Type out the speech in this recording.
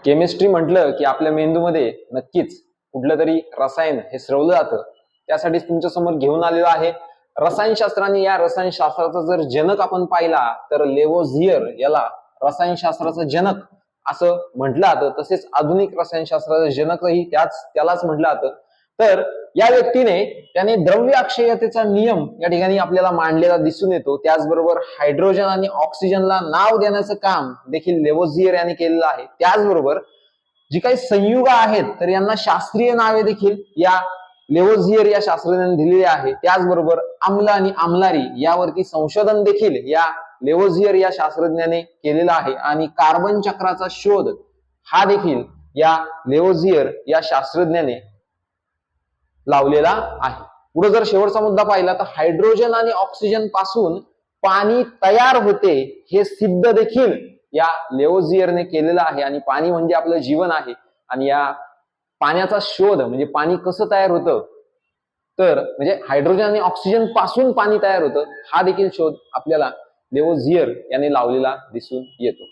Chemistry म्हटलं की आपल्या मेंदूमध्ये नक्कीच कुठलं तरी रसायन हे स्रवलं जातं. त्यासाठीच तुमच्या समोर घेऊन आलेलं आहे रसायनशास्त्राने. या रसायनशास्त्राचा जर जनक आपण पाहिला तर लेवोझियर याला रसायनशास्त्राचं जनक असं म्हटलं जातं. तसेच आधुनिक रसायनशास्त्राचं जनकही त्यालाच म्हटलं जातं. तर या व्यक्तीने त्याने द्रव्य अक्षयतेचा नियम या ठिकाणी आपल्याला मांडलेला दिसून येतो. त्याचबरोबर हायड्रोजन आणि ऑक्सिजनला नाव देण्याचं काम देखील लेवोझियर यांनी केलेलं आहे. त्याचबरोबर जी काही संयुग आहेत तर यांना शास्त्रीय नावे देखील या लेवोझियर या शास्त्रज्ञाने दिलेली आहे. त्याचबरोबर आम्ल आणि आम्लारी यावरती संशोधन देखील या लेवोझियर या शास्त्रज्ञाने केलेला आहे. आणि कार्बन चक्राचा शोध हा देखील या लेवोझियर या शास्त्रज्ञाने लावलेला आहे. पुढे जर शेवटचा मुद्दा पाहिला तर हायड्रोजन आणि ऑक्सिजन पासून पाणी तयार होते हे सिद्ध देखील या लेवोझियरने केलेलं आहे. आणि पाणी म्हणजे आपलं जीवन आहे. आणि या पाण्याचा शोध म्हणजे पाणी कसं तयार होतं तर म्हणजे हायड्रोजन आणि ऑक्सिजन पासून पाणी तयार होतं हा देखील शोध आपल्याला लेवोझियर यांनी लावलेला दिसून येतो.